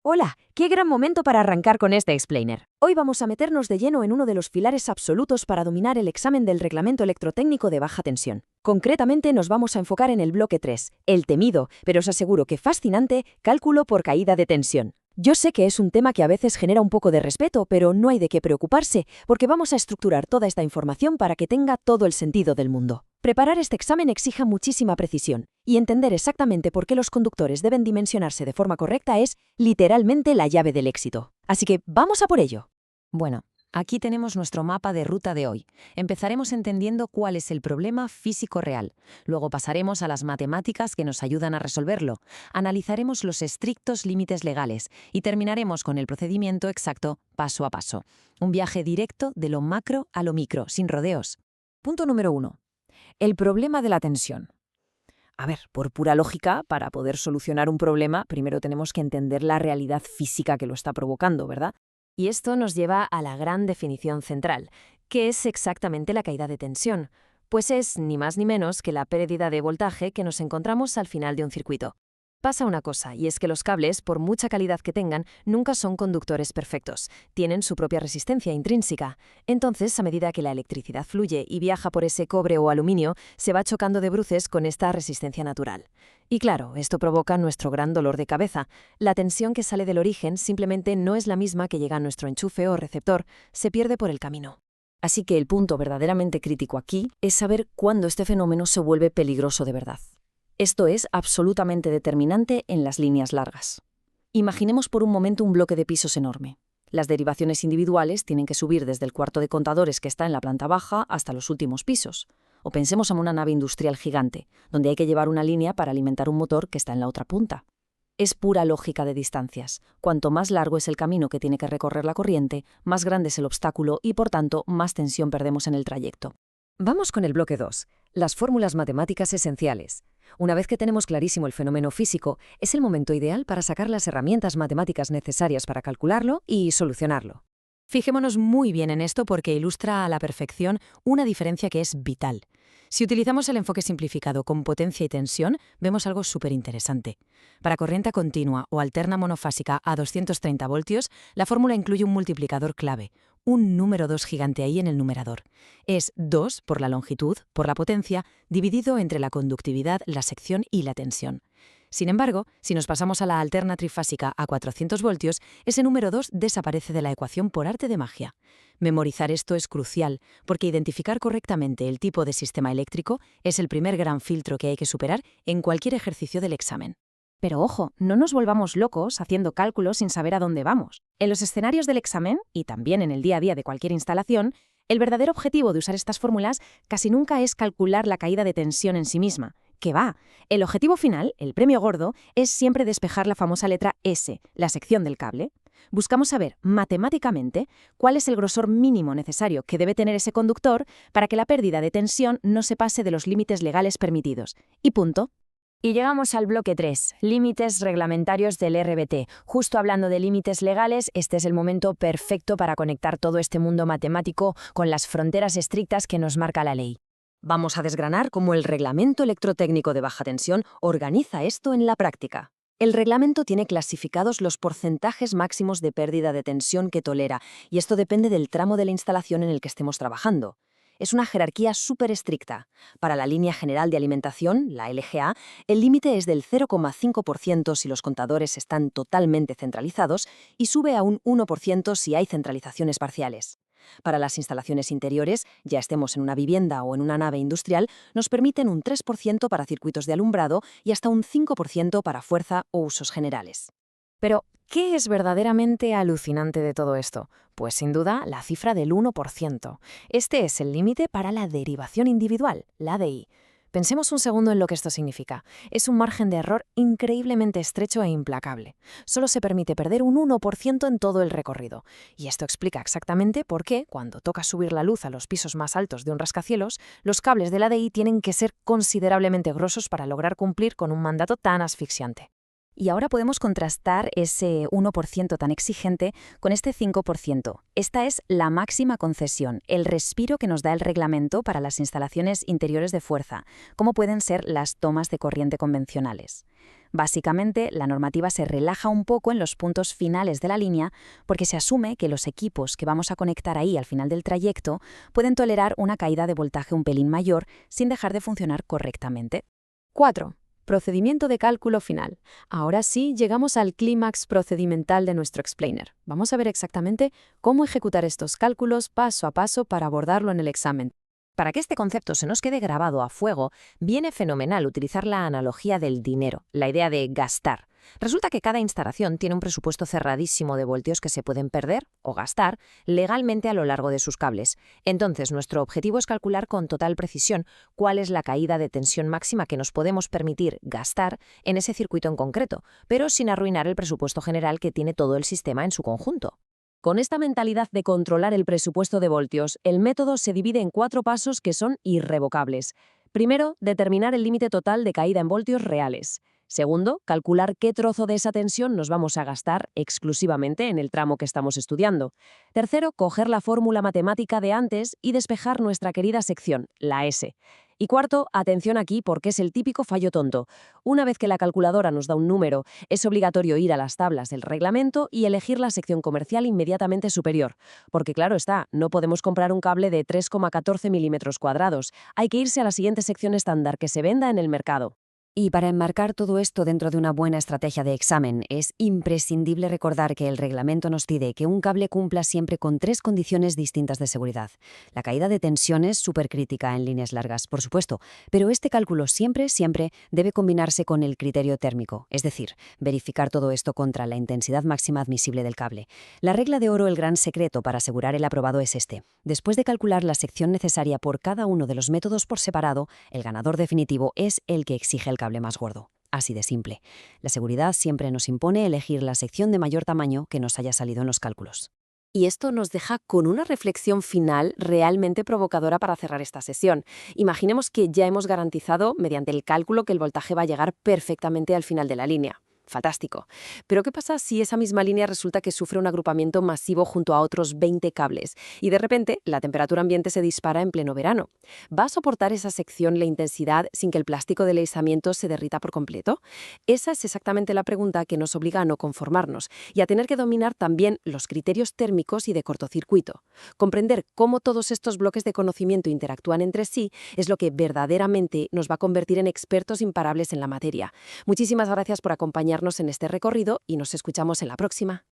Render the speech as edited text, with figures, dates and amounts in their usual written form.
Hola, qué gran momento para arrancar con este explainer. Hoy vamos a meternos de lleno en uno de los pilares absolutos para dominar el examen del reglamento electrotécnico de baja tensión. Concretamente nos vamos a enfocar en el bloque 3, el temido, pero os aseguro que fascinante, cálculo por caída de tensión. Yo sé que es un tema que a veces genera un poco de respeto, pero no hay de qué preocuparse, porque vamos a estructurar toda esta información para que tenga todo el sentido del mundo. Preparar este examen exige muchísima precisión, y entender exactamente por qué los conductores deben dimensionarse de forma correcta es, literalmente, la llave del éxito. Así que, ¡vamos a por ello! Bueno, aquí tenemos nuestro mapa de ruta de hoy. Empezaremos entendiendo cuál es el problema físico real. Luego pasaremos a las matemáticas que nos ayudan a resolverlo. Analizaremos los estrictos límites legales y terminaremos con el procedimiento exacto paso a paso. Un viaje directo de lo macro a lo micro, sin rodeos. Punto número 1. El problema de la tensión. A ver, por pura lógica, para poder solucionar un problema, primero tenemos que entender la realidad física que lo está provocando, ¿verdad? Y esto nos lleva a la gran definición central, que es exactamente la caída de tensión, pues es ni más ni menos que la pérdida de voltaje que nos encontramos al final de un circuito. Pasa una cosa, y es que los cables, por mucha calidad que tengan, nunca son conductores perfectos. Tienen su propia resistencia intrínseca. Entonces, a medida que la electricidad fluye y viaja por ese cobre o aluminio, se va chocando de bruces con esta resistencia natural. Y claro, esto provoca nuestro gran dolor de cabeza. La tensión que sale del origen simplemente no es la misma que llega a nuestro enchufe o receptor, se pierde por el camino. Así que el punto verdaderamente crítico aquí es saber cuándo este fenómeno se vuelve peligroso de verdad. Esto es absolutamente determinante en las líneas largas. Imaginemos por un momento un bloque de pisos enorme. Las derivaciones individuales tienen que subir desde el cuarto de contadores que está en la planta baja hasta los últimos pisos. O pensemos en una nave industrial gigante, donde hay que llevar una línea para alimentar un motor que está en la otra punta. Es pura lógica de distancias. Cuanto más largo es el camino que tiene que recorrer la corriente, más grande es el obstáculo y, por tanto, más tensión perdemos en el trayecto. Vamos con el bloque 2, las fórmulas matemáticas esenciales. Una vez que tenemos clarísimo el fenómeno físico, es el momento ideal para sacar las herramientas matemáticas necesarias para calcularlo y solucionarlo. Fijémonos muy bien en esto porque ilustra a la perfección una diferencia que es vital. Si utilizamos el enfoque simplificado con potencia y tensión, vemos algo súper interesante. Para corriente continua o alterna monofásica a 230 voltios, la fórmula incluye un multiplicador clave, un número 2 gigante ahí en el numerador. Es 2 por la longitud, por la potencia, dividido entre la conductividad, la sección y la tensión. Sin embargo, si nos pasamos a la alterna trifásica a 400 voltios, ese número 2 desaparece de la ecuación por arte de magia. Memorizar esto es crucial, porque identificar correctamente el tipo de sistema eléctrico es el primer gran filtro que hay que superar en cualquier ejercicio del examen. Pero ojo, no nos volvamos locos haciendo cálculos sin saber a dónde vamos. En los escenarios del examen, y también en el día a día de cualquier instalación, el verdadero objetivo de usar estas fórmulas casi nunca es calcular la caída de tensión en sí misma. ¡Que va! El objetivo final, el premio gordo, es siempre despejar la famosa letra S, la sección del cable. Buscamos saber, matemáticamente, cuál es el grosor mínimo necesario que debe tener ese conductor para que la pérdida de tensión no se pase de los límites legales permitidos. Y punto. Y llegamos al bloque 3, límites reglamentarios del RBT. Justo hablando de límites legales, este es el momento perfecto para conectar todo este mundo matemático con las fronteras estrictas que nos marca la ley. Vamos a desgranar cómo el Reglamento Electrotécnico de Baja Tensión organiza esto en la práctica. El reglamento tiene clasificados los porcentajes máximos de pérdida de tensión que tolera, y esto depende del tramo de la instalación en el que estemos trabajando. Es una jerarquía súper estricta. Para la línea general de alimentación, la LGA, el límite es del 0,5% si los contadores están totalmente centralizados y sube a un 1% si hay centralizaciones parciales. Para las instalaciones interiores, ya estemos en una vivienda o en una nave industrial, nos permiten un 3% para circuitos de alumbrado y hasta un 5% para fuerza o usos generales. Pero, ¿qué es verdaderamente alucinante de todo esto? Pues sin duda la cifra del 1%. Este es el límite para la derivación individual, la DI. Pensemos un segundo en lo que esto significa. Es un margen de error increíblemente estrecho e implacable. Solo se permite perder un 1% en todo el recorrido. Y esto explica exactamente por qué, cuando toca subir la luz a los pisos más altos de un rascacielos, los cables de la DI tienen que ser considerablemente grosos para lograr cumplir con un mandato tan asfixiante. Y ahora podemos contrastar ese 1% tan exigente con este 5%. Esta es la máxima concesión, el respiro que nos da el reglamento para las instalaciones interiores de fuerza, como pueden ser las tomas de corriente convencionales. Básicamente, la normativa se relaja un poco en los puntos finales de la línea porque se asume que los equipos que vamos a conectar ahí al final del trayecto pueden tolerar una caída de voltaje un pelín mayor sin dejar de funcionar correctamente. 4. Procedimiento de cálculo final. Ahora sí, llegamos al clímax procedimental de nuestro explainer. Vamos a ver exactamente cómo ejecutar estos cálculos paso a paso para abordarlo en el examen. Para que este concepto se nos quede grabado a fuego, viene fenomenal utilizar la analogía del dinero, la idea de gastar. Resulta que cada instalación tiene un presupuesto cerradísimo de voltios que se pueden perder o gastar legalmente a lo largo de sus cables. Entonces, nuestro objetivo es calcular con total precisión cuál es la caída de tensión máxima que nos podemos permitir gastar en ese circuito en concreto, pero sin arruinar el presupuesto general que tiene todo el sistema en su conjunto. Con esta mentalidad de controlar el presupuesto de voltios, el método se divide en 4 pasos que son irrevocables. Primero, determinar el límite total de caída en voltios reales. Segundo, calcular qué trozo de esa tensión nos vamos a gastar exclusivamente en el tramo que estamos estudiando. Tercero, coger la fórmula matemática de antes y despejar nuestra querida sección, la S. Y cuarto, atención aquí porque es el típico fallo tonto. Una vez que la calculadora nos da un número, es obligatorio ir a las tablas del reglamento y elegir la sección comercial inmediatamente superior. Porque claro está, no podemos comprar un cable de 3,14 milímetros cuadrados. Hay que irse a la siguiente sección estándar que se venda en el mercado. Y para enmarcar todo esto dentro de una buena estrategia de examen, es imprescindible recordar que el reglamento nos pide que un cable cumpla siempre con 3 condiciones distintas de seguridad. La caída de tensión es supercrítica en líneas largas, por supuesto, pero este cálculo siempre debe combinarse con el criterio térmico, es decir, verificar todo esto contra la intensidad máxima admisible del cable. La regla de oro, el gran secreto para asegurar el aprobado es este. Después de calcular la sección necesaria por cada uno de los métodos por separado, el ganador definitivo es el que exige el cable más gordo. Así de simple. La seguridad siempre nos impone elegir la sección de mayor tamaño que nos haya salido en los cálculos. Y esto nos deja con una reflexión final realmente provocadora para cerrar esta sesión. Imaginemos que ya hemos garantizado, mediante el cálculo, que el voltaje va a llegar perfectamente al final de la línea. Fantástico. Pero ¿qué pasa si esa misma línea resulta que sufre un agrupamiento masivo junto a otros 20 cables y de repente la temperatura ambiente se dispara en pleno verano? ¿Va a soportar esa sección la intensidad sin que el plástico del aislamiento se derrita por completo? Esa es exactamente la pregunta que nos obliga a no conformarnos y a tener que dominar también los criterios térmicos y de cortocircuito. Comprender cómo todos estos bloques de conocimiento interactúan entre sí es lo que verdaderamente nos va a convertir en expertos imparables en la materia. Muchísimas gracias por acompañarnos en este recorrido y nos escuchamos en la próxima.